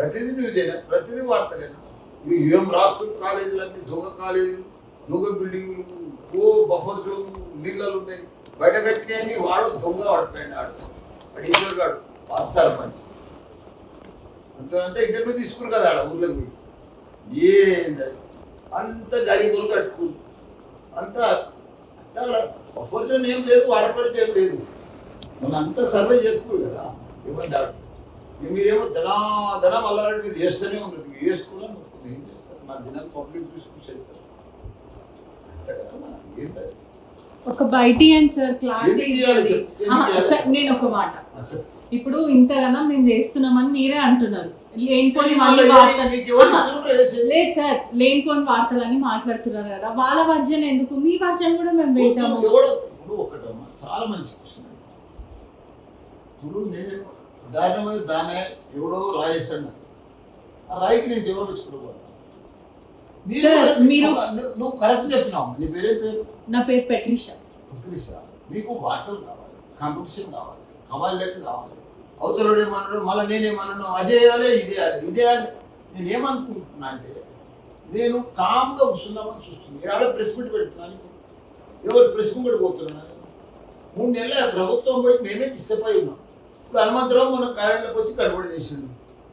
ప్రతిదీ న్యూసేనా, ప్రతిదీ వార్తలేనా? ఇవి ఏం రాష్ట్ర కాలేజీలన్నీ దొంగ కాలేజీలు, దొంగ బిల్డింగ్లు, బఫర్ జోన్లు, నీళ్ళలు ఉన్నాయి. బయట కట్టినవన్నీ వాడు దొంగ వాడిపోయాడు. వాడు ఈశ్వర్ గాడు వాడు సర్పంచ్ అంతా ఇంటర్వ్యూ తీసుకురు కదా ఆడ ఊళ్ళోకి పోయి. ఏంది అంత గరీబులు కట్టుకుని అంతా అంతా బఫర్ జోన్ ఏం లేదు, వాడపడితే ఏం లేదు. మన అంతా సర్వే చేసుకురు కదా. ఏమని దాడు మీరేమో ధన మల్లారెడ్డి మీద చేస్తూనే ఉన్నారు. వేసుకున్నా ఏం చేస్తారు? నా దినాలు పబ్లిక్ చూసుకుని ఒక బయటి అండ్ సార్ క్లారిటీ నేను ఒక మాట, ఇప్పుడు ఇంతగానో మేము చేస్తున్నామని మీరే అంటున్నారు. లేనిపోని లేదు సార్, లేనిపోని వార్తలని మాట్లాడుతున్నారు కదా, వాళ్ళ వర్జన్ ఎందుకు? మీ వర్జన్ కూడా మేము వింటాము. ఇప్పుడు ఒకటమ్మా చాలా మంచి క్వశ్చన్. ఇప్పుడు నేను దాని దానే ఎవడో రాయేస్తాను, ఆ రాయికి నేను జవాబు ఇచ్చుకోవాలి. మీరు నువ్వు కరెక్ట్ చెప్పినావు. నీ పేరే పేరు? నా పేరు పెట్రిషా. మీకు వార్తలు కావాలి, కాంపిటీషన్ కావాలి, కవాలి లెక్క కావాలి. అవతలడు ఏమన్నాడు, మళ్ళీ నేనేమన్నాను, అదే వేయాలి ఇదే వేయాలి. నేను ఏమనుకుంటున్నా అంటే, నేను కామ్గా కూర్చున్నామని చూస్తున్నాను. ఆడ ప్రెస్ మీట్ పెడుతున్నాను. ఎవరు ప్రెస్ మీట్ పోతున్నాను? 3 నెలల ప్రభుత్వం పోయి మేమే డిస్టర్బ్ అయి ఉన్నాం. ఇప్పుడు హనుమంతరావు మన కార్యాలయంలోకి వచ్చి గడబడి చేసిండు.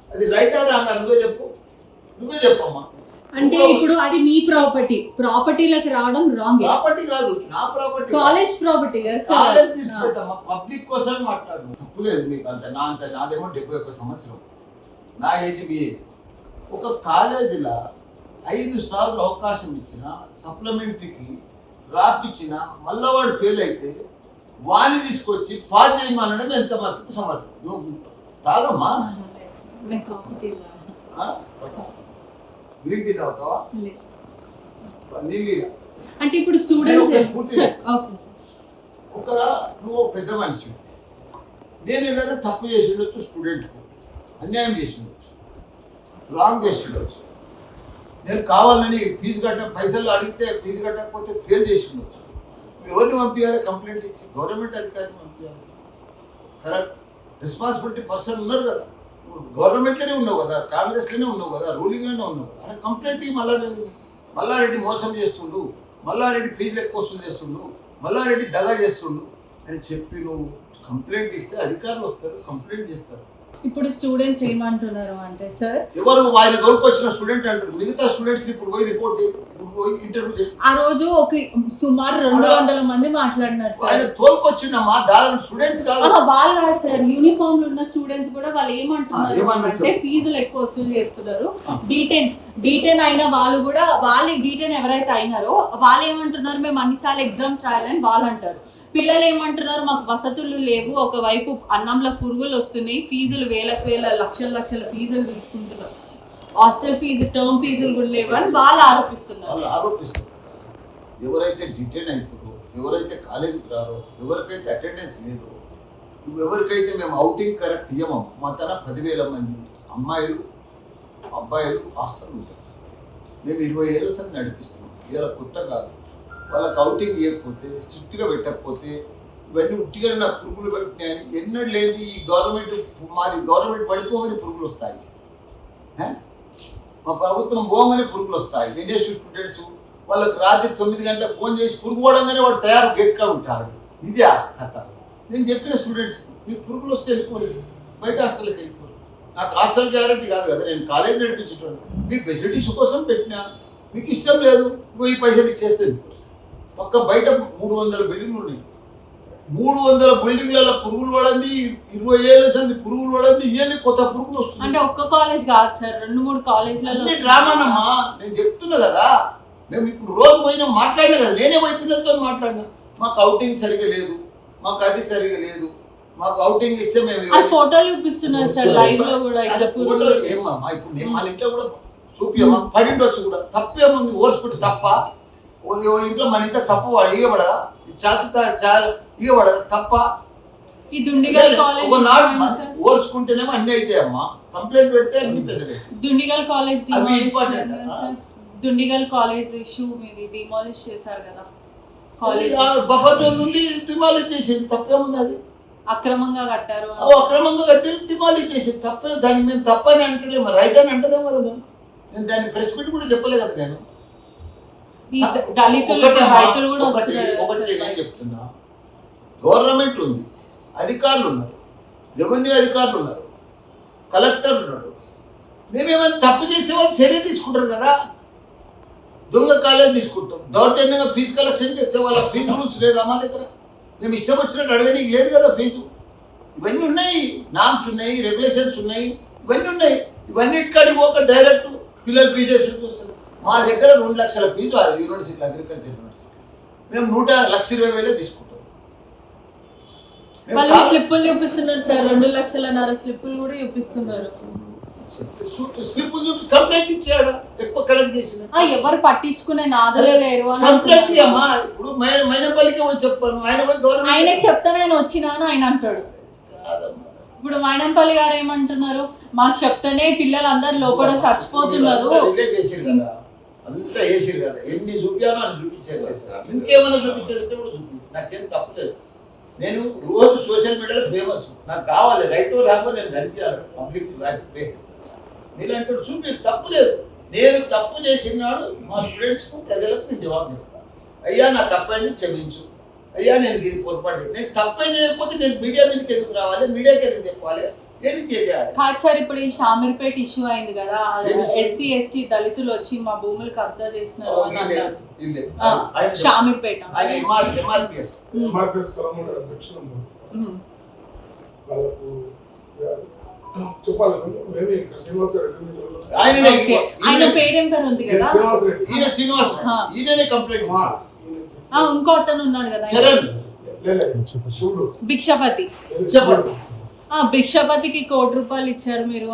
అది రైట్ ఆ రాంగ్? నువ్వే చెప్పమ్మా. అంటే ఇప్పుడు అది మీ ప్రాపర్టీలోకి రావడం రాంగ్. ప్రాపర్టీ కాదు, నా ప్రాపర్టీ, కాలేజ్ ప్రాపర్టీ. కాలేజ్ తీసిపెట్టమ్మా, పబ్లిక్ కోసం మాట్లాడు. తప్పులేదు మీకు. నాదేమో 71 సంవత్సరం, నా ఏజ్ మీ ఏజ్. ఒక కాలేజీలో 5 సార్లు అవకాశం ఇచ్చిన, సప్లిమెంటరీకి రాపిచ్చిన, మళ్ళా వాడు ఫెయిల్ అయితే వాణ్ణి తీసుకొచ్చి పాస్ చేయమనడం ఎంత మతుకు సమర్థం? నువ్వు తాగమ్మా, గ్రీన్ టీ తాగుతావా? నీళ్ళు. అంటే ఇప్పుడు స్టూడెంట్స్ నువ్వు పెద్ద మనిషి, నేను ఏదైనా తప్పు చేసి ఉండొచ్చు, స్టూడెంట్కు అన్యాయం చేసి ఉండొచ్చు, రాంగ్ చేసి ఉండొచ్చు. నేను కావాలని ఫీజు పైసలు అడిగితే ఫీజు కట్టకపోతే ఫెయిల్ చేసి ఉండొచ్చు. ఎవరిని పంపించాలి? కంప్లైంట్ ఇచ్చి గవర్నమెంట్ అధికారిని పంపించాలి. కరెక్ట్ రెస్పాన్సిబిలిటీ పర్సన్ ఉన్నారు కదా. గవర్నమెంట్లోనే ఉన్నావు కదా, కాంగ్రెస్లోనే ఉన్నావు కదా, రూలింగ్లోనే ఉన్నావు కదా. అక్కడ కంప్లైంట్ మల్లారెడ్డి మోసం చేస్తుండు, మల్లారెడ్డి ఫీజు ఎక్కువ వసూలు చేస్తుండు, మల్లారెడ్డి దగా చేస్తుండు అని చెప్పి నువ్వు కంప్లైంట్ ఇస్తే అధికారులు వస్తారు, కంప్లైంట్ చేస్తారు. ఇప్పుడు స్టూడెంట్స్ ఏమంటున్నారు అంటే, సార్ ఎవరు ఆయన తోలుకొచ్చిన స్టూడెంట్ అంటారు, మిగతా స్టూడెంట్స్ ఇప్పుడు పోయి రిపోర్ట్ చేయి, ఇప్పుడు పోయి ఇంటర్వ్యూ చేయి. ఆ రోజు ఒక సుమారు 200 మంది మాట్లాడినారు సార్. ఆయన తోలుకొచ్చిన దాదాపు స్టూడెంట్స్ కాదు, వాళ్ళు కాదు సార్, యూనిఫామ్ లో ఉన్న స్టూడెంట్స్ కూడా వాళ్ళు ఏమంటున్నారు అంటే ఫీజులు ఎక్కువ వసూలు చేస్తున్నారు. డీటెన్ అయిన వాళ్ళు కూడా, వాళ్ళే డీటెన్ ఎవరైతే అయినారో వాళ్ళు ఏమంటున్నారు, మేము అన్నిసార్లు ఎగ్జామ్స్ రాయాలని వాళ్ళు అంటారు. పిల్లలు ఏమంటున్నారు, మాకు వసతులు లేవు, ఒకవైపు అన్నంలో పురుగులు వస్తున్నాయి, ఫీజులు వేల లక్షల ఫీజులు తీసుకుంటున్నారు, హాస్టల్ ఫీజు, టర్మ్ ఫీజులు కూడా లేవు అని వాళ్ళు ఆరోపిస్తున్నారు. ఎవరైతే డిటైన్ అవుతారో, ఎవరైతే కాలేజీకి రారో, ఎవరికైతే అటెండెన్స్ లేదో, ఎవరికైతే మేము అవుటింగ్ కరెక్ట్ ఇవ్వము, మా తన 10,000 మంది అమ్మాయిలు అబ్బాయిలు హాస్టల్ ఉంటారు. మేము 20 ఏళ్ళ సార్ నడిపిస్తున్నాం. ఇలా కొత్త కాదు. వాళ్ళకి అవుటింగ్ ఇవ్వకపోతే, స్ట్రిక్ట్గా పెట్టకపోతే, ఇవన్నీ ఉట్టిగా నా పురుగులు పెట్టినాయని ఎన్నడూ లేదు. ఈ మాది గవర్నమెంట్ పడిపోగానే పురుగులు వస్తాయి, మా ప్రభుత్వం పోగానే పురుగులు వస్తాయి. ఎన్ఎస్యూ స్టూడెంట్స్ వాళ్ళకి రాత్రి 9 గంటలకు ఫోన్ చేసి పురుగు పోవడంగానే వాడు తయారు గట్టిగా ఉంటాడు. ఇదే కథ. నేను చెప్పిన స్టూడెంట్స్, మీకు పురుగులు వస్తే వెళ్ళిపోలేదు, బయట హాస్టల్కి వెళ్ళిపోలేదు. నాకు హాస్టల్ గ్యారంటీ కాదు కదా, నేను కాలేజ్ నడిపించడం మీ ఫెసిలిటీస్ కోసం పెట్టినా. మీకు ఇష్టం లేదు, ఈ పైసలు ఇచ్చేస్తే పక్క బయట 300 బిల్డింగ్లు ఉన్నాయి. 300 బిల్డింగ్లలో పురుగులు పడింది, 20 ఏళ్ళ సంది పురుగులు పడింది. ఇవన్నీ కొత్త పురుగులు వస్తుంది. అంటే ఒక్క కాలేజ్ కాదు సార్, 2-3 కాలేజ్లలో రామానమ్మా. నేను చెప్తున్నా కదా, మేము ఇప్పుడు రోజు పోయినా మాట్లాడినా కదా, నేనే పోయి పిల్లలతో మాట్లాడినా. మాకు అవుటింగ్ సరిగా లేదు, మాకు అది సరిగా లేదు, మాకు అవుటింగ్ ఇస్తే మేము ఫోటోలు చూపిస్తున్నారు సార్ లైవ్ లో కూడా. ఏమమ్మా ఇప్పుడు నేను మన ఇంట్లో కూడా చూపియమ్మా, పడిండొచ్చు కూడా. తప్పేముంది? ఓర్చుకుంటే తప్ప? ఎవరి ఇంట్లో మన ఇంట్లో తప్పు వాడు ఇవ్వబడదా? ఇవ్వబడదా? తప్ప? ఈ దుండిగల్ కాలేజ్ ఓర్చుకుంటేనేమో అన్ని అయితే అమ్మా, కంప్లైంట్ పెడితే అన్ని పెద్దలే. Dundigal college Dundigal college issue మీది డిమాలిష్ చేశారు కదా కాలేజ్. బఫర్ జోన్ నుండి డిమాలిష్ చేసింది, తప్పేముంది? అది అక్రమంగా కట్టారు అక్రమంగా కట్టి డిమాలిష్ చేసి తప్ప దానికి మేము తప్పని అంటలేము, రైట్ అని అంటలేము కదా మేము. నేను దాన్ని ప్రెస్ మీట్ కూడా చెప్పలే కదా నేను. ఈ దళితులు రైతులు కూడా వస్తున్నారు. ఒకటి నేను చెప్తున్నా, గవర్నమెంట్ ఉంది, అధికారులు ఉన్నారు, రెవెన్యూ అధికారులు ఉన్నారు, కలెక్టర్ ఉన్నాడు. మేమేమైనా తప్పు చేసే వాళ్ళు చర్య తీసుకుంటారు కదా. దొంగ కాలేజ్ తీసుకుంటాం, దౌర్జన్యంగా ఫీజు కలెక్షన్ చేసే వాళ్ళ ఫీజు రూల్స్ లేదా మా దగ్గర. మేము ఇష్టం వచ్చినట్టు అడగడానికి లేదు కదా ఫీజు. ఇవన్నీ ఉన్నాయి, నామ్స్ ఉన్నాయి, రెగ్యులేషన్స్ ఉన్నాయి, ఇవన్నీ ఉన్నాయి. ఇవన్నిటికాడికి ఒక డైరెక్ట్ పిల్లలు ఫీజెస్ చూస్తారు. మా దగ్గర 2 లక్షల ఫీజు యూనివర్సిటీ, అగ్రికల్చర్ యూనివర్సిటీ. మేము 1,20,000 తీసుకుంటాం. వాళ్ళు స్లిప్పులు చూపిస్తున్నారు సార్, 2,00,000 స్లిప్పులు కూడా చూపిస్తున్నారు. స్లిప్పులు చూపి కంప్లైంట్ ఇచ్చాడు, ఎక్కువ కలెక్ట్ చేసిన. ఎవరు పట్టించుకునే నాదులే లేరు అని కంప్లైంట్ అమ్మా. ఇప్పుడు మైనపల్లికి వచ్చి చెప్పాను, ఆయనకి చెప్తాను ఆయన వచ్చినా అని ఆయన అంటాడు. ఇప్పుడు మైనంపల్లి గారు ఏమంటున్నారు, మాకు చెప్తేనే పిల్లలు అందరు లోపల చచ్చిపోతున్నారు. అంతా వేసిరు కదా, ఎన్ని చూపించాలో అని చూపించారు. ఇంకేమైనా చూపించేది కూడా చూపి, నాకేం తప్పలేదు. నేను రోజు సోషల్ మీడియాలో ఫేమస్, నాకు కావాలి రైట్ లేకపోతే నేను కనిపించాలి పబ్లిక్ రాకపోతే. మీరు అంటే చూపి తప్పులేదు. నేను తప్పు చేసినాడు మా స్టూడెంట్స్కు ప్రజలకు నేను జవాబు చెప్తాను. అయ్యా నా తప్పైంది క్షమించు, అయ్యా నేను ఇది పొరపాటు చేయాలి. నేను తప్పే చేయకపోతే నేను మీడియా మీదకి ఎందుకు రావాలి, మీడియాకి ఎందుకు చెప్పాలి, ఏది చేయాలి కాదు సార్. ఇప్పుడు ఈ షామీర్పేట ఇష్యూ అయింది కదా, ఎస్సీ ఎస్టీ దళితులు వచ్చి మా భూములు కబ్జా చేసినారు అని అన్నారు. షామీర్పేట ఆయన పేరేం పేరు ఉంది కదా, ఇంకో అతను ఉన్నాడు కదా భిక్షపతి. భిక్షపతికి ₹1,00,00,000 ఇచ్చారు మీరు.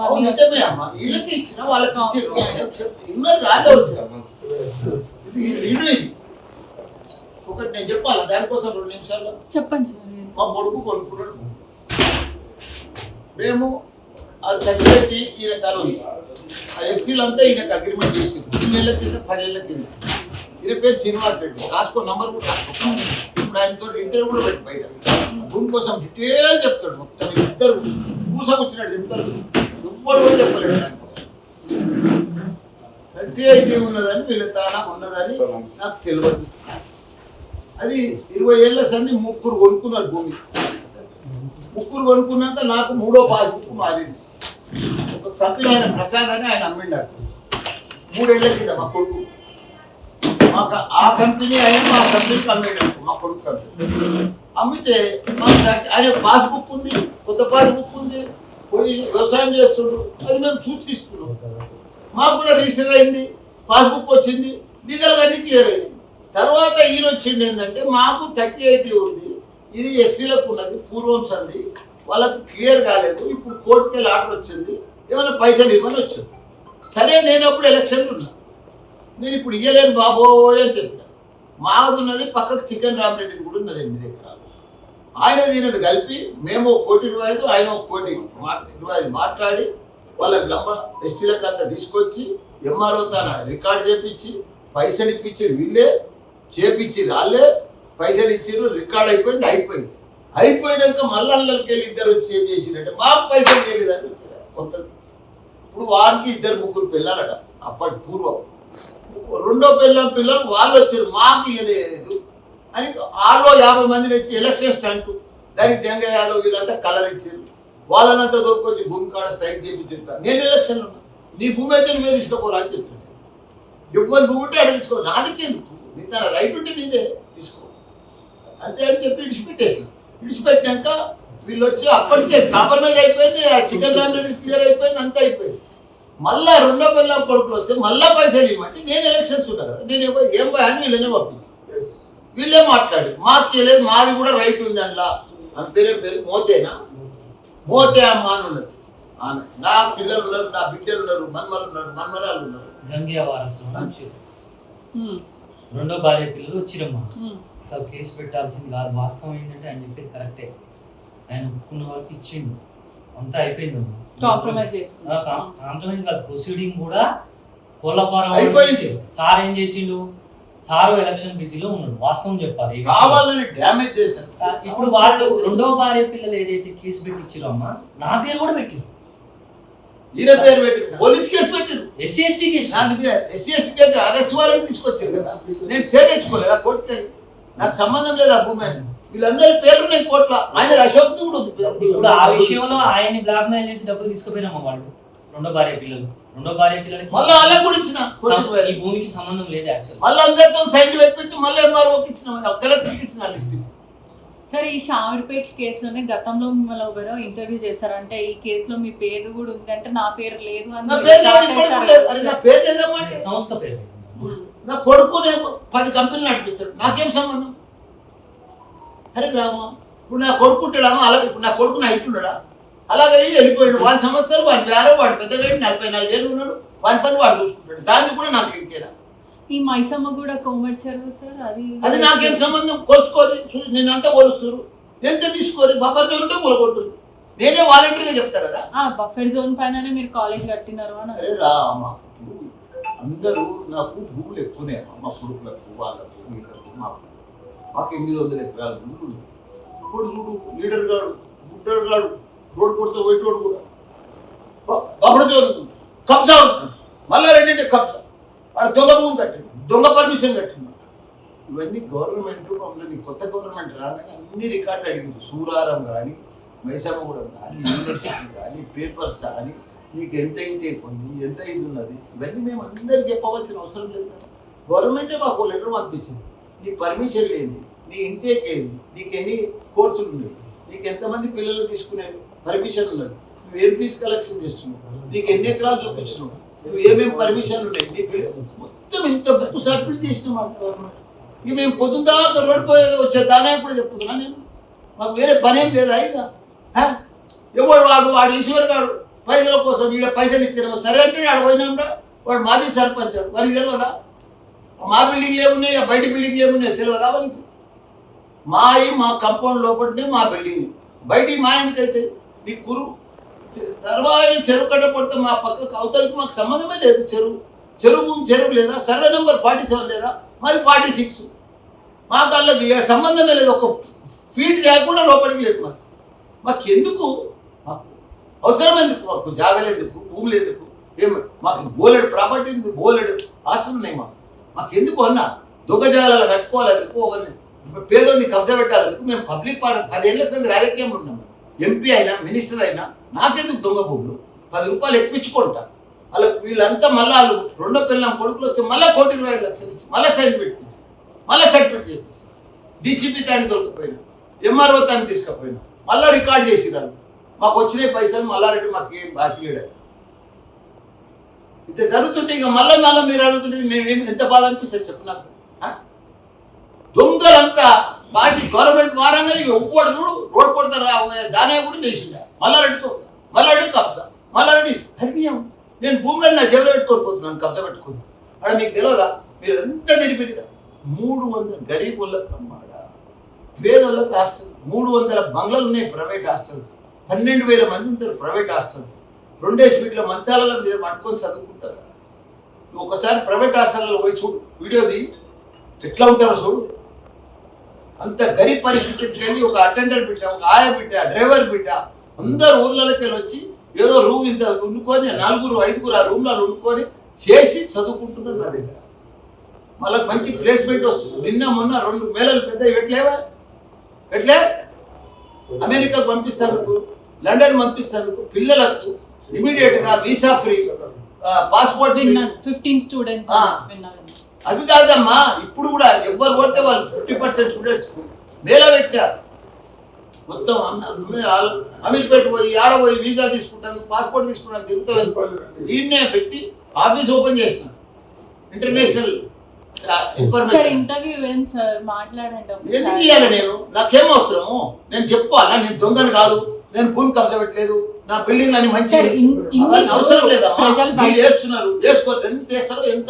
ఒకటి నేను చెప్పాలా దానికోసం 2 నిమిషాల్లో చెప్పండి. మా కొడుకు కొనుక్కున్నాడు, మేము అది తగ్గిపెట్టి ఈయన తరుంది. ఆ ఎస్టీలు అంతా ఈయనకు అగ్రిమెంట్ చేసి 2 ఏళ్ల కింద 10 ఏళ్ల కింద. ఈయన పేరు శ్రీనివాస్ రెడ్డి, రాసుకో నంబర్ కూడా రాసుకో. ఇప్పుడు ఆయనతో ఇంటర్వ్యూ కూడా పెట్టి బయట భూమి కోసం డీటెయిల్ చెప్తాడు మొత్తం. ఇద్దరు పూసకొచ్చినట్టు చెప్తారు, ఎవ్వరు కూడా చెప్పలేడు దానికోసం. 38 ఉన్నదని వీళ్ళ తానా ఉన్నదని నాకు తెలియదు. అది 20 ఏళ్ళ సంది 3 కొనుక్కున్నారు భూమి. 3 కొనుక్కున్నాక నాకు 3వ పాస్బుక్ మారింది. ఒక కంపెనీ ఆయన ప్రసాద్ అని ఆయన అమ్మిండాడు 3 ఏళ్ల కింద మా కొడుకు. మాకు ఆ కంపెనీ అయినా మా కంపెనీకి అమ్మిండాడు మా కొడుకు కంపెనీ. అమ్మితే ఆయన పాస్బుక్ ఉంది, కొత్త పాస్బుక్ ఉంది, పోయి వ్యవసాయం చేస్తుండ్రు. అది మేము చూసి తీసుకున్నాం. మాకు కూడా రిజిస్టర్ అయింది, పాస్బుక్ వచ్చింది, లీగల్గా అన్ని క్లియర్ అయింది. తర్వాత ఈయన వచ్చింది ఏంటంటే మాకు 38 ఉంది, ఇది ఎస్టీలకు ఉన్నది, పూర్వం సంది, వాళ్ళకు క్లియర్ కాలేదు, ఇప్పుడు కోర్టుకి వెళ్ళి ఆర్డర్ వచ్చింది, ఏమైనా పైసలు ఇవ్వని వచ్చింది. సరే నేను అప్పుడు ఎలక్షన్లు ఉన్నా, నేను ఇప్పుడు ఇయ్యలేను బాబోయ్ అని చెప్పిన. మాది ఉన్నది పక్కకు చికెన్ రామరెడ్డిది కూడా ఉన్నది 8 ఎకరాలు. ఆయన దీనిది కలిపి మేము ₹1,25,000 ఆయన ₹1,20,000 మాట్లాడి వాళ్ళకి ఎస్టీలకు అంతా తీసుకొచ్చి ఎంఆర్ఓ తన రికార్డు చేపించి పైసలు ఇప్పించి వీళ్ళే చేపించి రాళ్ళే పైసలు ఇచ్చారు, రికార్డ్ అయిపోయింది. అయిపోయినాక మళ్ళీ అల్లకి వెళ్ళి ఇద్దరు వచ్చి ఏం చేసినట్టే మాకు పైసలు చేయలేదని వచ్చారు కొత్తది. ఇప్పుడు వారికి 2-3 పిల్లలట, అప్పటి పూర్వం 2వ పిల్లలు వాళ్ళు వచ్చారు, మాకు ఇవ్వలేదు అని. వాళ్ళు 50 మందిని వచ్చి ఎలక్షన్ స్టంట్, దానికి జంగ యాదవ్ వీళ్ళంతా కలర్ ఇచ్చారు. వాళ్ళనంతా దొరికొచ్చి భూమి కాడ స్ట్రైక్ చేయించుంటారు. నేను ఎలక్షన్లో ఉన్నా, నీ భూమి అయితే నువ్వే తీసుకోపోరా అని చెప్పాను. ఎవరి భూమి ఉంటే అక్కడ తీసుకో, నాదికెందుకు, నీ తన రైట్ ఉంటే నీదే తీసుకో అంతే అని చెప్పి విడిచిపెట్టేసిన. విడిచిపెట్టాక వీళ్ళు వచ్చి అప్పటికే కాంప్రమైజ్ అయిపోయింది, ఆ చికెన్ రామరెడ్డి క్లియర్ అయిపోయింది, అంతా అయిపోయింది. మళ్ళా 2వ పిల్లల కొడుకులు వస్తే మళ్ళీ పైసలు ఇవ్వమంటే నేను ఎలక్షన్స్ ఉంటా కదా, నేను ఏం భయాన్ని వీళ్ళనే పంపించాను. వీళ్ళే మాట్లాడి మాకు తెలియదు, మాది కూడా రైట్ ఉంది అందులో. అని పేరు మోతేనా, మోతే అమ్మ అని ఉన్నది. నా పిల్లలు ఉన్నారు, నా బిడ్డలు ఉన్నారు, మన్మరాలు ఉన్నారు. 2వ భార్య పిల్లలు వచ్చిరమ్మా. అసలు కేసు పెట్టాల్సింది కాదు. వాస్తవం ఏంటంటే ఆయన చెప్పేది కరెక్టే. ఆయన ఒప్పుకున్న వాళ్ళకి ఇచ్చిండు, అంతా అయిపోయిందమ్మా. కాంప్రమైజ్ కాదు, ప్రొసీడింగ్ కూడా కోళ్ళపారం అయిపోయింది. సార్ ఏం చేసిండు, సారు ఎలక్షన్ బిజీలో ఉన్నాడు, వాస్తవం చెప్పాలి ఈ విషయం. కావాలని డ్యామేజ్ చేశారు. ఇప్పుడు వాళ్ళు రెండవ భార్య పిల్లలు ఏదైతే కేసు పెట్టించారో అమ్మా, నా పేరు కూడా పెట్టారు, ఈయన పేరు పెట్టారు, పోలీస్ కేసు పెట్టారు, SC ST case. SC ST case arrest వాళ్ళని తీసుకొచ్చారు కదా. నేను తెచ్చుకోలేదు ఆ కోర్టుకి, నాకు సంబంధం లేదు ఆ భూమి. వీళ్ళందరి పేర్లు నేను కోట్ల, ఆయన అశోక్ కూడా ఉంది. ఇప్పుడు ఆ విషయంలో ఆయన్ని బ్లాక్ మెయిల్ చేసి డబ్బులు తీసుకుపోయినమ్మా వాళ్ళు, రెండో భార్య పిల్లలకి. మళ్ళీ వాళ్ళకి కూడా ఇచ్చిన ఈ భూమికి సంబంధం లేదు యాక్చువల్. మళ్ళీ అందరితో సైన్ పెట్టించి మళ్ళీ ఎంఆర్ఓకి ఇచ్చిన, కలెక్టర్కి ఇచ్చిన లిస్ట్. సరే, ఈ షామీర్పేట కేసులోనే గతంలో మిమ్మల్ని ఒకరు ఇంటర్వ్యూ చేశారంటే ఈ కేసులో మీ పేరు కూడా ఉంది అంటే నా పేరు లేదు అని నా పేరు లేదు, అరే నా పేరు లేదమ్మా. సంస్థ పేరు. నా కొడుకు నేను 10 కంపెనీలు నడిపిస్తాడు, నాకేం సంబంధం? అరే రామా, ఇప్పుడు నా కొడుకు ఉంటాడామా, అలాగే ఇప్పుడు నా కొడుకు నా ఇట్టున్నాడా, అలాగే వెళ్ళిపోయాడు. 1 సంవత్సరాలు వాడి బేరం, వాడు పెద్దగా 44 ఏళ్ళు ఉన్నాడు, వాడి పని వాడు చూసుకుంటాడు. దాన్ని కూడా నాకు ఇంకేనా? ఈ మైసమ్మ కూడా కోమటి చెరువు సార్, అది నాకేం సంబంధం? కొలుచుకోరు, నేను అంతా కొలుస్తారు, ఎంత తీసుకోరు, బఫర్ జోన్ ఉంటే కొలగొట్టురు. నేనే వాలంటీర్గా చెప్తా కదా. బఫర్ జోన్ పైననే మీరు కాలేజ్ కట్టినారు అని. అరే రామా, అందరూ నాకు భూములు ఎక్కువనే, మా కొడుకులకు, వాళ్ళకు, వీళ్ళకు, మాకు 800 ఎకరాల భూములు. ఇప్పుడు చూడు, లీడర్ గాడు, బుడ్డర్ గాడు, రోడ్ కొడుతూ పోయేటోడు కూడా బఫర్ జోన్ కబ్జా ఉంటున్నాడు. మళ్ళీ రెండింటి కబ్జా, వాడు దొంగ భూమి కట్టిండు, దొంగ పర్మిషన్ కట్టిండు. ఇవన్నీ గవర్నమెంట్ మమ్మల్ని కొత్త గవర్నమెంట్ రాగానే అన్ని రికార్డులు అడిగింది. సూరారం కానీ, మైసమ్మగూడెం కానీ, యూనివర్సిటీ కానీ, పేపర్స్ కానీ, నీకు ఎంత ఇంటేక్ ఉంది, ఎంత ఇది ఉన్నది, ఇవన్నీ మేము అందరికి చెప్పవలసిన అవసరం లేదు కదా. గవర్నమెంటే మాకు లెటర్ పంపించింది, నీ పర్మిషన్ లేదు, నీ ఇంటేక్ ఏంది, నీకు ఎన్ని కోర్సులు ఉన్నాయి, నీకు ఎంతమంది పిల్లలు తీసుకునే పర్మిషన్ ఉన్నది, నువ్వు ఏం ఫీజు కలెక్షన్ చేస్తున్నావు, నీకు ఎన్ని ఎకరాలు చూపించినావు, నువ్వు ఏమేమి పర్మిషన్లు ఉన్నాయి, నీ మొత్తం ఇంత బుక్ సబ్మిట్ చేసిన మాకు గవర్నమెంట్. ఇక మేము పొద్దున్న దాకా రోడ్డు పోయేది వచ్చే దానా ఇప్పుడు చెప్తున్నా నేను. మాకు వేరే పని ఏం లేదా? ఇక ఎవడు వాడు ఈశ్వర్ గాడు పైసల కోసం ఈడ పైసలు ఇస్తారు, సరే అంటే ఆడ పోయినాంరా, వాడు మాజీ సర్పంచ్, వారికి తెలియదా? మా బిల్డింగ్లు ఏమున్నాయి, బయట బిల్డింగ్లు ఏమున్నాయి తెలియదా వానికి? మా కాంపౌండ్ లోపలనే మా బిల్డింగ్, బయటికి మా ఎందుకైతే నీ కురు తర్వాత చెరువు కట్ట పడితే మా పక్కకు అవతలకి మాకు సంబంధమే లేదు. చెరువు లేదా, సర్వే నెంబర్ 47 లేదా, మరి 46. మాకు వాళ్ళకి సంబంధమే లేదు, ఒక ఫీట్ చేయకుండా లోపలికి లేదు. మాకు ఎందుకు, మాకు అవసరం ఎందుకు, మాకు జాగలు ఎందుకు, భూములు ఎందుకు, మాకు బోలెడు ప్రాపర్టీ, బోలెడు ఆస్తులు ఉన్నాయి. మాకు ఎందుకు అన్నా దొంగ జాగాలలో కట్టుకోవాలి ఎందుకు, పేదోని కబ్జా పెట్టాలి ఎందుకు? మేము పబ్లిక్ 10 ఏళ్ల సంది రాజకీయంలో ఉన్నాం. ఎంపీ అయినా మినిస్టర్ అయినా నాకెందుకు దొంగ భూములు? 10 రూపాయలు ఎక్కించుకుంటా. అలా వీళ్ళంతా మళ్ళీ వాళ్ళు రెండో పిల్లల కొడుకులు వస్తే మళ్ళీ 1,20,00,000 ఇచ్చి మళ్ళీ సైన్ పెట్టించి మళ్ళీ సర్టిఫికేట్ చేయించి డీసీపీ తాన్ని దొరికిపోయినా, ఎంఆర్ఓ తాన్ని తీసుకుపోయినా, మళ్ళీ రికార్డ్ చేసిరాను. మాకు వచ్చిన పైసలు మల్లారెడ్డి మాకు ఏం బాకీ లేడు. ఇంత జరుగుతుంటే ఇక మళ్ళీ మీరు అడుగుతుంటే నేను ఎంత బాధ అనిపిస్తుంది చెప్పు నాకు. దొంగలంతా పార్టీ గవర్నమెంట్ వారంగానే ఒప్పుడు చూడు రోడ్ కొడతారు, దానే కూడా లేచిండ మల్లారెడ్డి కబ్జా, మల్లారెడ్డి హరియం. నేను భూములను నా జేబులో పెట్టుకొని పోతున్నాను కబ్జా పెట్టుకుని. అక్కడ మీకు తెలియదా? మీరు ఎంత తెలిపిరు 300 గరీబ్ వాళ్ళకి అమ్మాడా, పేదోళ్ళకి హాస్టల్, 300 బంగ్లాలు ఉన్నాయి ప్రైవేట్ హాస్టల్స్, 12,000 మంది ఉంటారు ప్రైవేట్ హాస్టల్స్. 2 ఫీట్ల మంచాల మీద పట్టుకొని చదువుకుంటారు. నువ్వు ఒకసారి ప్రైవేట్ హాస్టల్లో పోయి చూడు, వీడియోది ఎట్లా ఉంటారో చూడు. అంత గరీబ్ పరిస్థితికి వెళ్ళి ఒక అటెండర్ బిడ్డ, ఒక ఆయా బిడ్డ, డ్రైవర్ బిడ్డ అందరు ఊర్లలోకి వెళ్ళి వచ్చి ఏదో రూమ్ ఇంత వండుకొని 4-5 ఆ రూమ్లో వండుకొని చేసి చదువుకుంటున్నారు నా దగ్గర. మళ్ళీ మంచి ప్లేస్మెంట్ వస్తుంది. నిన్న మొన్న 2 మేళలు పెద్ద ఎట్లే అమెరికాకు పంపిస్తేందుకు, లండన్ పంపిస్తేందుకు పిల్లలకు ఇమీడియట్గా వీసా ఫ్రీ, పాస్పోర్ట్ 15 స్టూడెంట్స్. అవి కాదమ్మా, ఇప్పుడు కూడా ఎవరు కొడితే వాళ్ళు 50% స్టూడెంట్స్ మేళ పెట్టారు. మొత్తం అమీర్పేట పోయి ఆడపోయి వీసా తీసుకుంటాను, పాస్పోర్ట్ తీసుకుంటాను, తిరుగుతాను. ఈయన్నే పెట్టి ఆఫీస్ ఓపెన్ చేసిన ఇంటర్నేషనల్ ఇన్ఫర్మేషన్. ఇంటర్వ్యూ మాట్లాడండి. ఎందుకు ఇవ్వాలి? నేను నాకేం అవసరము? నేను చెప్పుకోవాలా? నేను దొంగను కాదు, నేను భూమి కబ్జా పెట్టలేదు, నా బిల్డింగ్ అని మంచి అవసరం లేదమ్మా. మీరు వేస్తున్నారు, వేసుకోరు, ఎంత వేస్తారో ఎంత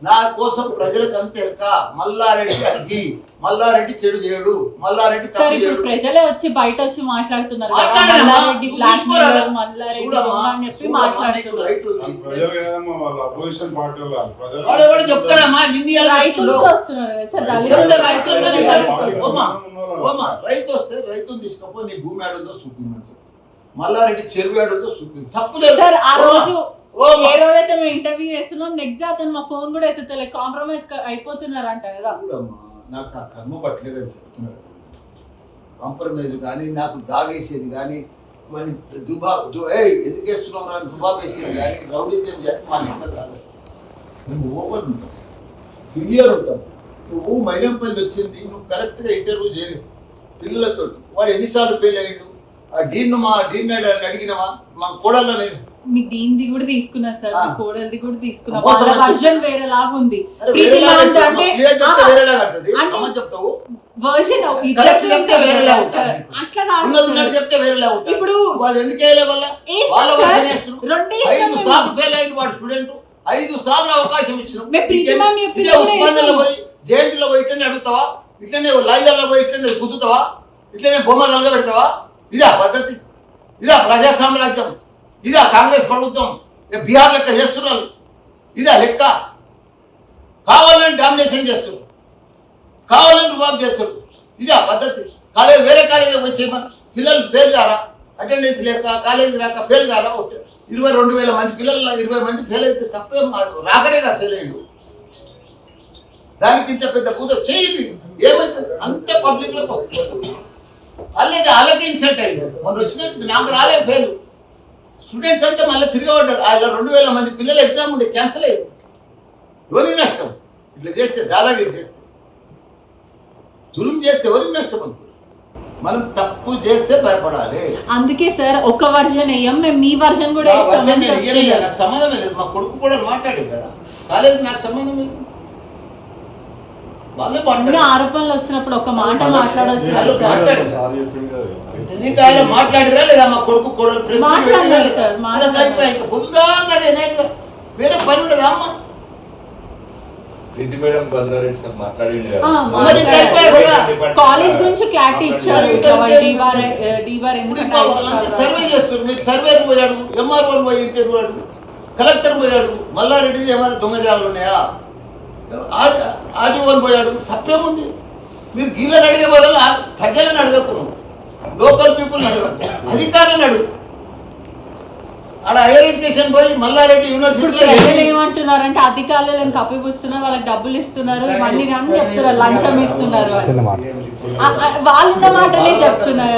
నా కోసం ప్రజలకు అంత ఎరక. మల్లారెడ్డి అగ్గి, మల్లారెడ్డి చెడు చేయడు, మల్లారెడ్డి సార్ తప్పు ఇప్పుడు చేయడు. ప్రజలే వచ్చి బయట వచ్చి మాట్లాడుతున్నారు కదా, మాట్లాడారమ్మా. మల్లారెడ్డి నువ్వు బ్లాక్ తీసుకోరా? మెయిలర్, మల్లారెడ్డి దొంగ అని చెప్పి చూడమ్మా, నీకు మాట్లాడుతున్నారు. రైట్ ఉంది. ప్రజలు కదమ్మా, వాళ్ళ అపోజిషన్ పార్టీ వాళ్ళు. ప్రజలు వాడు ఎవడు చెప్తాడమ్మా నిన్ను ఎలా రైతులు రైతులు? కూడా వస్తున్నారు కదా సార్, దళితులు చెప్తే కూడా రైతులు వస్తున్నారు. అందరూ రైతులు పార్టీ వస్తున్నారు. ఓమా రైతు వస్తే రైతుని తీసుకపోయి నీ భూమి ఆడుందో చూపించు. మల్లారెడ్డి చెరువు ఆడుందో చూపించు. తప్పులేదు సార్ ఆ రోజు ఓమా. ఏ రోజైతే మేము ఇంటర్వ్యూ చేస్తున్నాం నెక్స్ట్ డే అతను మా ఫోన్ కూడా ఎత్తుతలే, కాంప్రమైజ్ అయిపోతున్నారు అంట కదా. చూడమ్మా, నాకు ఆ కర్మ పట్టలేదని చెప్తున్నారు. కాంప్రమైజ్ కానీ నాకు దాగేసేది కానీ ఎందుకు వేస్తున్నావు అని దుబాబ్ వేసేది కానీ రౌడీజం చేస్తే మా లెక్క కాదు. నువ్వు ఓపెన్ ఉంటావు, క్లియర్ ఉంటావు. నువ్వు మైనంపల్లి వచ్చింది, నువ్వు కరెక్ట్గా ఇంటర్వ్యూ చేయలేదు పిల్లలతో. వాడు ఎన్నిసార్లు ఫెయిల్ అయ్యిండు? ఆ డీన్ మా డీన్ అడిగినవా? మా కోడల్లో మీ దీనిది కూడా తీసుకున్నారు సార్, మీ కోడలిది కూడా తీసుకున్నారు. మోసం వాళ్ళ వర్షన్ వేరేలాగా ఉంది. ప్రీతి మ్యామ్ అంటే అమ్మ చెప్తావు, వర్షన్ కరెక్ట్ చెప్తే వేరేలా ఉంటుంది. అట్లా కాదు ఉన్నది సార్. ఉన్నట్టు చెప్తే వేరేలా ఉంటుంది. ఇప్పుడు వాడు ఎందుకు వేయలే వల్ల వాళ్ళ వర్షన్ వేస్తున్నారు. రెండే 5 సార్లు ఫెయిల్ అయ్యిండు వాడు స్టూడెంట్. 5 సార్లు అవకాశం ఇచ్చినాం. మేము ప్రీతి మ్యామ్ చెప్పింది ఇదే కూడా ఉస్మానియాలో వేస్తాము. పోయి జేఎన్టీలో పోయి ఇట్లనే అడుగుతావా? ఇట్లనే లైలలో పోయి ఇట్లనే గుద్దుతావా? ఇట్లనే బొమ్మ నలగ పెడతావా? ఇదా పద్ధతి? ఇదా ప్రజా సామ్రాజ్యం? ఇదా కాంగ్రెస్ ప్రభుత్వం? బీహార్ లెక్క చేస్తున్నారు. ఇదా లెక్క? కావాలని డామినేషన్ చేస్తున్నారు, కావాలని రుబాబ్ చేస్తారు. ఇదా పద్ధతి? కాలేజ్ వేరే కాలేజీలో వచ్చేమా పిల్లలు ఫెయిల్ కారా? అటెండెన్స్ లేక కాలేజీ రాక ఫెయిల్ కారా? 22,000 మంది పిల్లలు 20 మంది ఫెయిల్ అయితే తప్పేం రాకనేగా ఫెయిల్ అయ్యిండు. దానికి ఇంత పెద్ద కూతురు చేయండి ఏమవుతుంది? అంతే పబ్లిక్లోకి వస్తుంది. వాళ్ళకి ఇన్సల్ట్ అయ్యింది. మొన్న వచ్చినందుకు నాకు రాలే ఫెయిల్. స్టూడెంట్స్ అంతా మళ్ళీ తిరిగి పడ్డారు. ఆయన 2,000 మంది పిల్లలు ఎగ్జామ్ ఉండే క్యాన్సిల్ అయ్యారు. ఎవరికి నష్టం? ఇట్లా చేస్తే దాదాగిరి చేస్తే, జులుం చేస్తే ఎవరికి నష్టం? అనుకో, మనం తప్పు చేస్తే భయపడాలి. అందుకే సార్ ఒక వర్షన్ వేయం, మేము మీ వర్షన్ కూడా నా వర్షన్ వేస్తామని నేను ఇయ్యలేదు, చెప్తున్నారు. నాకు సంబంధమే లేదు. మా కొడుకు కూడా మాట్లాడాడు కదా, కాలేజీకి నాకు సంబంధం లేదు. వాళ్ళే అన్ని మాట్లాడారు. ఆరోపణలు వస్తున్నప్పుడు ఒక మాట మాట్లాడొచ్చు వాళ్ళు కదా సార్. మాట్లాడారు. సారీ చెప్పింది కదా. నీకు ఆయన మాట్లాడిరా లేదా? మా కొడుకు కూడా మాట్లాడారు సార్, మాట్లాడారు. పొద్దుదాకా వేరే పని ఉండదా అమ్మ? ప్రీతి మేడం భద్రారెడ్డి సార్ మాట్లాడింది కదా. మరి ఇంకా అయిపోయాయి కదా. కాలేజ్ గురించి క్లారిటీ ఇచ్చారు. డీబార్ ఇప్పుడు ఎందుకంటే వాళ్ళంతా సర్వే చేస్తారు. మీరు సర్వేకి పోయాడు, ఎంఆర్ఓ పోయి ఇంటర్వ్యూ అడు, కలెక్టర్ పోయాడు, మల్లారెడ్డి ఏమైనా దొంగ జాగాలు ఉన్నాయా? ఆర్టీఓని పోయాడు, తప్పేముంది? మీరు గీళ్ళని అడిగే బదులు ప్రజలను అడగకున్నాం, లోకల్ పీపుల్ని అడగకు, అధికారులను అడుగు. ఆడ హైయర్ ఎడ్యుకేషన్ పోయి మల్లారెడ్డి ఇప్పుడు యూనివర్సిటీలో ప్రజలు ఏమంటున్నారంటే అధికారులను కప్పిపుస్తున్నారు, వాళ్ళకి డబ్బులు ఇస్తున్నారు, ఇవన్నీ అని చెప్తున్నారు, లంచం ఇస్తున్నారు అని. వాళ్ళున్న మాటలే చెప్తున్నారు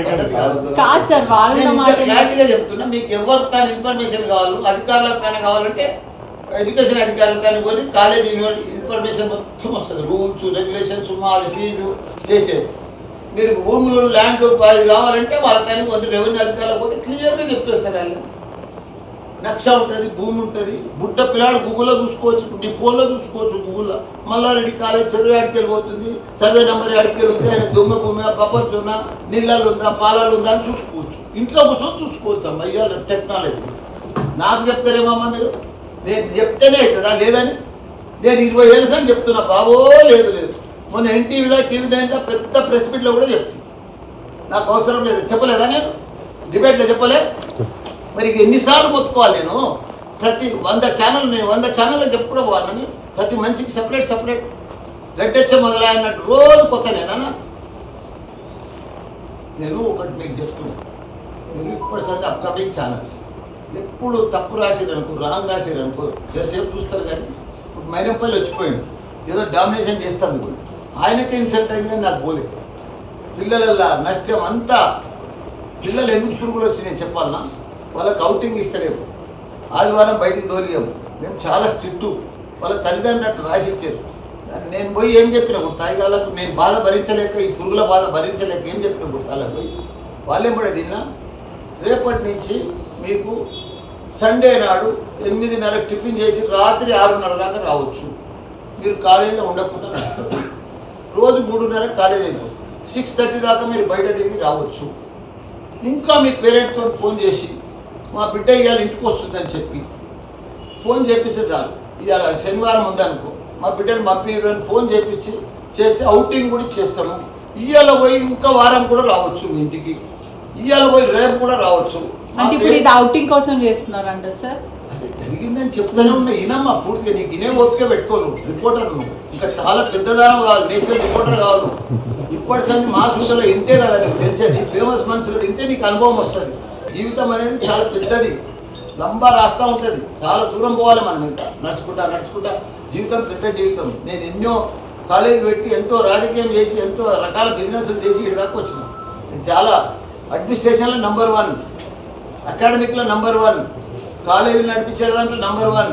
కదా సార్. కాదు సార్, వాళ్ళున్న మాట క్లారిటీగా చెప్తున్నా. మీకు ఎవరు తాను ఇన్ఫర్మేషన్ కావాలి, అధికారులకు తాను కావాలంటే ఎడ్యుకేషన్ అధికారులు తాను పోయి కాలేజ్ ఇన్ఫర్మేషన్ మొత్తం వస్తుంది. రూల్స్ రెగ్యులేషన్స్ అది ఫీజు చేసేది. మీరు భూములు ల్యాండ్ అది కావాలంటే వాళ్ళ తాను కొంచెం రెవెన్యూ అధికారులు పోతే క్లియర్గా చెప్పేస్తారు. వాళ్ళు నక్ష ఉంటుంది, భూమి ఉంటుంది. బుట్ట పిల్లాడు గూగుల్లో చూసుకోవచ్చు, నీ ఫోన్లో చూసుకోవచ్చు. గూగుల్లో మల్లారెడ్డి కాలేజ్ సర్వే ఆడికి వెళ్ళిపోతుంది, సర్వే నెంబర్ ఆడికి వెళ్తుంది. ఆయన దొంగ భూమి బఫర్స్ ఉన్నా, నీళ్ళలు ఉందా, పాలాలు ఉందా అని చూసుకోవచ్చు. ఇంట్లో కూర్చొని చూసుకోవచ్చు అమ్మ. ఇవాళ టెక్నాలజీ నాకు చెప్తారేమమ్మా మీరు? నేను చెప్తేనే అవుతుందా లేదని? నేను 20 ఏళ్ళ అని చెప్తున్నా బాబో. లేదు లేదు, మొన్న ఎన్టీవీలో TV9లో పెద్ద ప్రెస్ మీట్లో కూడా చెప్తాను. నాకు అవసరం లేదు, చెప్పలేదా? నేను డిబేట్లో చెప్పలే. మరి ఎన్నిసార్లు మొత్తుకోవాలి నేను? ప్రతి 100 ఛానల్ నేను 100 ఛానళ్ళకి చెప్పుకోవడం పోవాలని. ప్రతి మనిషికి సపరేట్ రెడ్డొచ్చే మొదలైనట్టు రోజు కొత్త నేనన్నా. నేను ఒకటి మీకు చెప్తున్నాను, మీరు ఇప్పటిసరికి అప్కమింగ్ ఛానల్స్ ఎప్పుడు తప్పు రాసిరనుకో, రాంగ్ రాసిరనుకో జసేపు చూస్తారు. కానీ ఇప్పుడు మైనంపల్లి వచ్చిపోయింది, ఏదో డామినేషన్ చేస్తుంది కూడా. ఆయనకి ఇన్సల్ట్ అయిందని నాకు పోలేదు. పిల్లల నష్టం అంతా. పిల్లలు ఎందుకు పురుగులు వచ్చినాయి చెప్పాలన్నా? వాళ్ళకి అవుటింగ్ ఇస్తలేము, ఆదివారం బయటికి తోలిగాము. మేము చాలా స్ట్రిక్టు. వాళ్ళ తల్లిదండ్రులు రాసి ఇచ్చారు. నేను పోయి ఏం చెప్పినప్పుడు తాయిగాళ్ళకు నేను బాధ భరించలేక, ఈ పురుగుల బాధ భరించలేక ఏం చెప్పినప్పుడు తాళ్ళకు పోయి వాళ్ళేం పడే తిన్నా, రేపటి నుంచి మీకు సండే నాడు 8:30 టిఫిన్ చేసి రాత్రి 6:30 దాకా రావచ్చు. మీరు కాలేజీలో ఉండకుండా రోజు 3:30 కాలేజ్ అయిపోతుంది. 6:30 దాకా మీరు బయట తిరిగి రావచ్చు. ఇంకా మీ పేరెంట్స్తో ఫోన్ చేసి మా బిడ్డ ఇవాళ ఇంటికి వస్తుందని చెప్పి ఫోన్ చేపిస్తే చాలు. ఇవాళ శనివారం ఉందనుకో మా బిడ్డను పంపించడానికి ఫోన్ చేపించి చేస్తే అవుటింగ్ కూడా చేస్తాము. ఇవాళ పోయి ఇంకా వారం కూడా రావచ్చు మీ ఇంటికి, ఇవాళ పోయి రేపు కూడా రావచ్చు. అంటే ఇప్పుడు ఇది అవుటింగ్ కోసం చేస్తున్నారంట సార్? అది జరిగిందని చెప్తానే ఉన్నా. ఈనమ్మా పూర్తిగా నీకు ఇనే ఓపిక పెట్టుకోను. రిపోర్టర్ నువ్వు ఇంకా చాలా పెద్దదానం కావాలి, నేషనల్ రిపోర్టర్ కావాలి. ఇప్పటి సంది మా సూచనలో ఇంటే కదా నీకు తెలిసేది. ఫేమస్ మనుషులు తింటే నీకు అనుభవం వస్తుంది. జీవితం అనేది చాలా పెద్దది, లంబా రాస్తా ఉంటుంది, చాలా దూరం పోవాలి మనం. ఇంకా నడుచుకుంటా జీవితం పెద్ద జీవితం. నేను ఎన్నో కాలేజీ పెట్టి ఎంతో రాజకీయం చేసి ఎంతో రకాల బిజినెస్లు చేసి ఇటు దాకా వచ్చిన. నేను చాలా అడ్మినిస్ట్రేషన్లో నంబర్ 1, అకాడమిక్లో నంబర్ 1, కాలేజీలు నడిపించే దాంట్లో నంబర్ 1,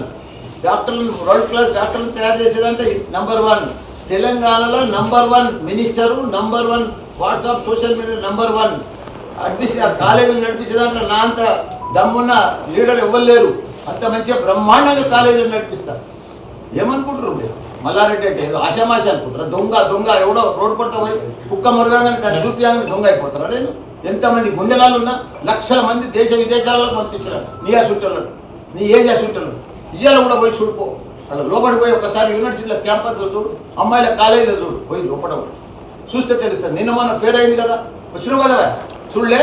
డాక్టర్లను వరల్డ్ క్లాస్ డాక్టర్లను తయారు చేసేదంటే నంబర్ 1, తెలంగాణలో number 1 minister, number 1 WhatsApp social media number 1, కాలేజీలు నడిపించే దాంట్లో నా అంత దమ్మున్న లీడర్ ఎవ్వరు లేరు. అంత మంచిగా బ్రహ్మాండంగా కాలేజీలు నడిపిస్తారు. ఏమనుకుంటారు మీరు? మల్లారెడ్డి అంటే ఏదో ఆశామాష అనుకుంటారా? దొంగ ఎవడో రోడ్డు పడతా పోయి కుక్క మురగానే దాన్ని చూపించగానే దొంగ అయిపోతారా? నేను ఎంతమంది గుండెలాలు ఉన్నా లక్షల మంది దేశ విదేశాలలో పంపించారు. నీ అసుంటలను, నీ ఏజ్ అసుంటలను. ఇవాళ కూడా పోయి చూడిపో, అలా లోపలికి పోయి ఒకసారి యూనివర్సిటీలో క్యాంపస్లో చూడు, అమ్మాయిల కాలేజీలో చూడు, పోయి లోపల చూస్తే తెలుస్తుంది. నిన్న మొన్న ఫేర్ అయింది కదా, వచ్చినావు కదా చూడలే.